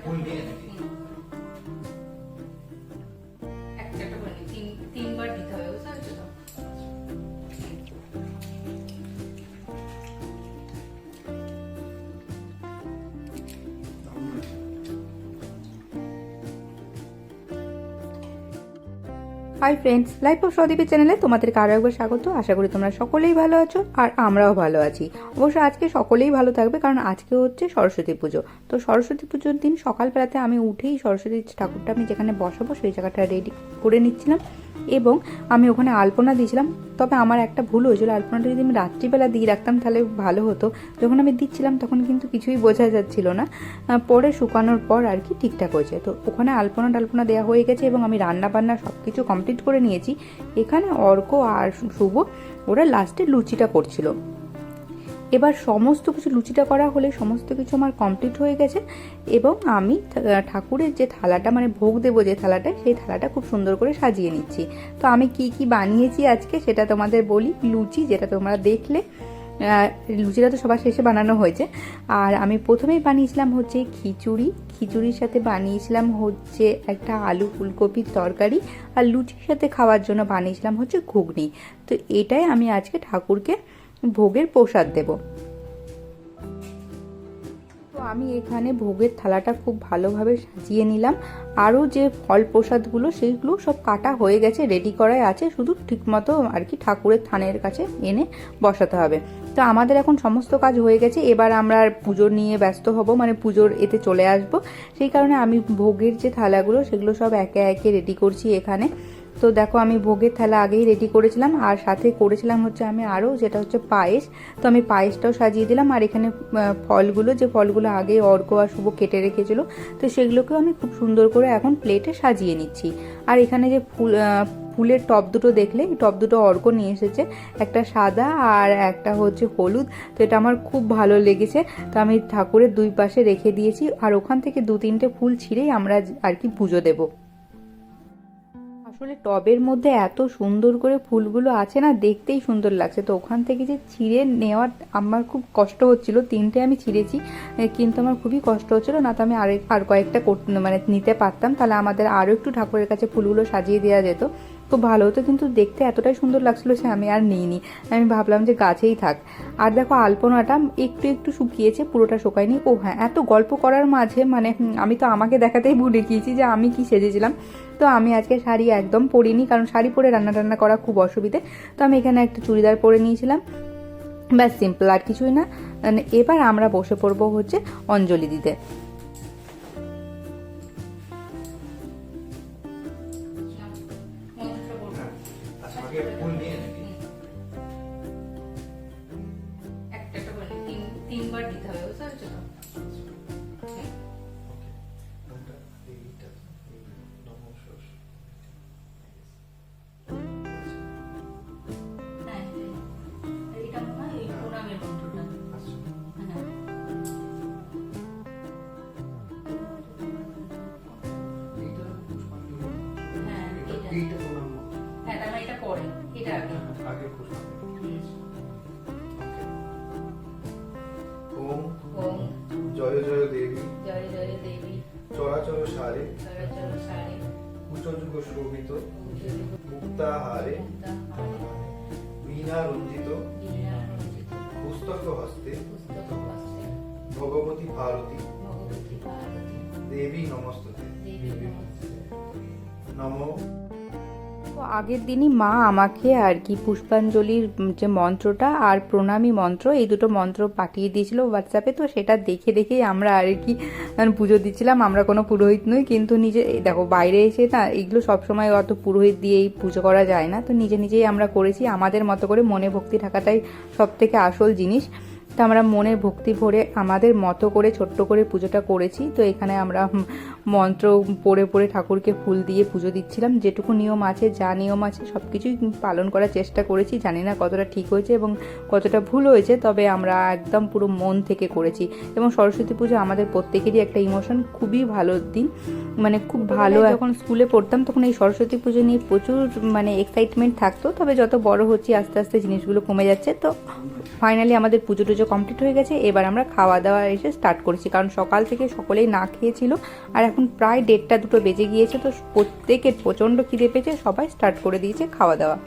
ফুল দিয়ে নাকি একটা বলি তিনবার দিতে হবে, বুঝতে পারছো তো? হাই ফ্রেন্ডস, লাইফ অফ সদীপের চ্যানেলে তোমাদেরকে আরও একবার স্বাগত। আশা করি তোমরা সকলেই ভালো আছো আর আমরাও ভালো আছি। অবশ্য আজকে সকলেই ভালো থাকবে, কারণ আজকে হচ্ছে সরস্বতী পুজো। তো সরস্বতী পুজোর দিন সকালবেলাতে আমি উঠেই সরস্বতী ঠাকুরটা আমি যেখানে বসাবো সেই জায়গাটা রেডি করে নিচ্ছিলাম এবং আমি ওখানে আলপনা দিয়েছিলাম। তবে আমার একটা ভুল হয়েছিল, আলপনাটা যদি আমি রাত্রিবেলা দিয়ে রাখতাম তাহলে ভালো হতো। যখন আমি দিচ্ছিলাম তখন কিন্তু কিছুই বোঝা যাচ্ছিল না, পরে শুকানোর পর আর কি ঠিকঠাক হয়েছে। তো ওখানে আলপনা দেওয়া হয়ে গেছে এবং আমি রান্না বান্না সব কিছু কমপ্লিট করে নিয়েছি। এখানে অর্ক আর শুভ ওরা লাস্টে লুচিটা করছিল। এবার সমস্ত কিছু লুচিটা করা হলে সমস্ত কিছু আমার কমপ্লিট হয়ে গেছে এবং আমি ঠাকুরের যে থালাটা, মানে ভোগ দেবো যে থালাটা, সেই থালাটা খুব সুন্দর করে সাজিয়ে নিচ্ছি। তো আমি কি কি বানিয়েছি আজকে সেটা তোমাদের বলি। লুচি, যেটা তোমরা দেখলে, লুচিটা তো সবার শেষে বানানো হয়েছে। আর আমি প্রথমেই বানিয়েছিলাম হচ্ছে খিচুড়ির সাথে বানিয়েছিলাম হচ্ছে একটা আলু ফুলকপির তরকারি, আর লুচির সাথে খাওয়ার জন্য বানিয়েছিলাম হচ্ছে ঘুগনি। তো এটাই আমি আজকে ঠাকুরকে ভোগের প্রসাদ দেব। তো আমি এখানে ভোগের থালাটা খুব ভালোভাবে সাজিয়ে নিলাম। আরও যে ফল প্রসাদগুলো সেইগুলো সব কাটা হয়ে গেছে, রেডি করাই আছে, শুধু ঠিকমতো আর কি ঠাকুরের থানের কাছে এনে বসাতে হবে। তো আমাদের এখন সমস্ত কাজ হয়ে গেছে, এবার আমরা পুজো নিয়ে ব্যস্ত হব, মানে পুজোর এতে চলে আসব। সেই কারণে আমি ভোগের যে থালাগুলো সেগুলো সব একে একে রেডি করছি এখানে। তো দেখো, আমি ভোগের থালা আগেই রেডি করেছিলাম, আর সাথে করেছিলাম হচ্ছে আমি আরও যেটা হচ্ছে পায়েস। তো আমি পায়েসটাও সাজিয়ে দিলাম। আর এখানে ফলগুলো আগে অর্ক আর শুভ কেটে রেখেছিল, তো সেগুলোকেও আমি খুব সুন্দর করে এখন প্লেটে সাজিয়ে নিচ্ছি। আর এখানে যে ফুলের টব দুটো দেখলে, এই টব দুটো অর্ক নিয়ে এসেছে, একটা সাদা আর একটা হচ্ছে হলুদ। তো এটা আমার খুব ভালো লেগেছে, তো আমি ঠাকুরের দুই পাশে রেখে দিয়েছি। আর ওখান থেকে 2-3টে ফুল ছিঁড়েই আমরা আর কি পুজো দেবো। আসলে টবের মধ্যে এত সুন্দর করে ফুলগুলো আছে না, দেখতেই সুন্দর লাগছে। তো ওখান থেকে যে ছিঁড়ে নেওয়ার আমার খুব কষ্ট হচ্ছিল। 3টে আমি ছিঁড়েছি, কিন্তু আমার খুবই কষ্ট হচ্ছিল, না তো আমি আর কয়েকটা মানে নিতে পারতাম, তাহলে আমাদের আরও একটু ঠাকুরের কাছে ফুলগুলো সাজিয়ে দেওয়া যেত, খুব ভালো হতো। কিন্তু দেখতে এতটাই সুন্দর লাগছিল সে আমি আর নিইনি, আমি ভাবলাম যে গাছেই থাক। আর দেখো, আলপনাটা একটু একটু শুকিয়েছে, পুরোটা শুকায়নি। ও হ্যাঁ, এত গল্প করার মাঝে মানে আমি তো আমাকে দেখাতেই ভুলে গিয়েছি যে আমি কি সেজেছিলাম। তো আমি আজকে শাড়ি একদম পরিনি, কারণ শাড়ি পরে রান্না করা খুব অসুবিধে। তো আমি এখানে একটা চুড়িদার পরে নিয়েছিলাম, ব্যাস সিম্পল, আর কিছুই না। এবার আমরা বসে পড়বো হচ্ছে অঞ্জলি দিতে। ফুল দিয়ে নাকি একটা বলি তিনবার দিতে হবে, বুঝতে পারছো তো? জয় জয় দেবী, জয় জয় দেবী, চরাচর সারে, চরাচর সারে, কুচযুগ শোভিত, মুক্তাহারে, বীণা রঞ্জিত, পুস্তক হস্তে, ভগবতী ভারতী, দেবী নমস্তুতে। নমো। তো আগের দিনই মা আমাকে আর কি পুষ্পাঞ্জলির যে মন্ত্রটা আর প্রণামী মন্ত্র, এই দুটো মন্ত্র পাঠিয়ে দিয়েছিল হোয়াটসঅ্যাপে। তো সেটা দেখেই আমরা আর কি পুজো দিচ্ছিলাম। আমরা কোনো পুরোহিত নই, কিন্তু নিজে দেখো বাইরে এসে না এগুলো সবসময় অত পুরোহিত দিয়েই পুজো করা যায় না, তো নিজেই আমরা করেছি আমাদের মতো করে। মনে ভক্তি থাকাটাই সব থেকে আসল জিনিস। তো আমরা মনের ভক্তি ভরে আমাদের মতো করে ছোট্ট করে পুজোটা করেছি। তো এখানে আমরা মন্ত্র পড়ে পড়ে ঠাকুরকে ফুল দিয়ে পুজো দিচ্ছিলাম। যেটুকু নিয়ম আছে, যা নিয়ম আছে সব কিছুই পালন করার চেষ্টা করেছি। জানি না কতটা ঠিক হয়েছে এবং কতটা ভুল হয়েছে, তবে আমরা একদম পুরো মন থেকে করেছি। এবং সরস্বতী পুজো আমাদের প্রত্যেকেরই একটা ইমোশন, খুবই ভালো দিন, মানে খুব ভালো। যখন স্কুলে পড়তাম তখন এই সরস্বতী পুজো নিয়ে প্রচুর মানে এক্সাইটমেন্ট থাকতো, তবে যত বড় হচ্ছি আস্তে আস্তে জিনিসগুলো কমে যাচ্ছে। তো ফাইনালি আমাদের পুজো টুজো কমপ্লিট হয়ে গেছে। এবার আমরা খাওয়া দাওয়া এসে স্টার্ট করেছি, কারণ সকাল থেকে সকলেই না খেয়েছিল আর এখন প্রায় 1:30-2 বেজে গিয়েছে। তো প্রত্যেকের প্রচণ্ড খিদে পেয়েছে, সবাই স্টার্ট করে দিয়েছে খাওয়া দাওয়া।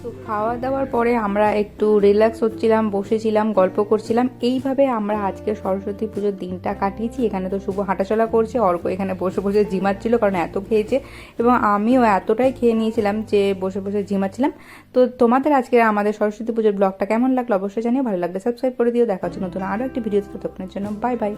তো খাওয়া দাওয়ার পরে আমরা একটু রিল্যাক্স হচ্ছিলাম, বসেছিলাম, গল্প করছিলাম। এইভাবে আমরা আজকে সরস্বতী পুজোর দিনটা কাটিয়েছি। এখানে তো শুভ হাঁটাচলা করছে, অর্ক এখানে বসে বসে ঝিমাচ্ছিল, কারণ এত খেয়েছে এবং আমিও এতটাই খেয়ে নিয়েছিলাম যে বসে বসে ঝিমাচ্ছিলাম। তো তোমাদের আজকে আমাদের সরস্বতী পুজোর ব্লগটা কেমন লাগলো অবশ্যই জানিও। ভালো লাগলে সাবস্ক্রাইব করে দিও। দেখা হচ্ছে নতুন আরও একটি ভিডিওতে, ততক্ষণের জন্য বাই বাই।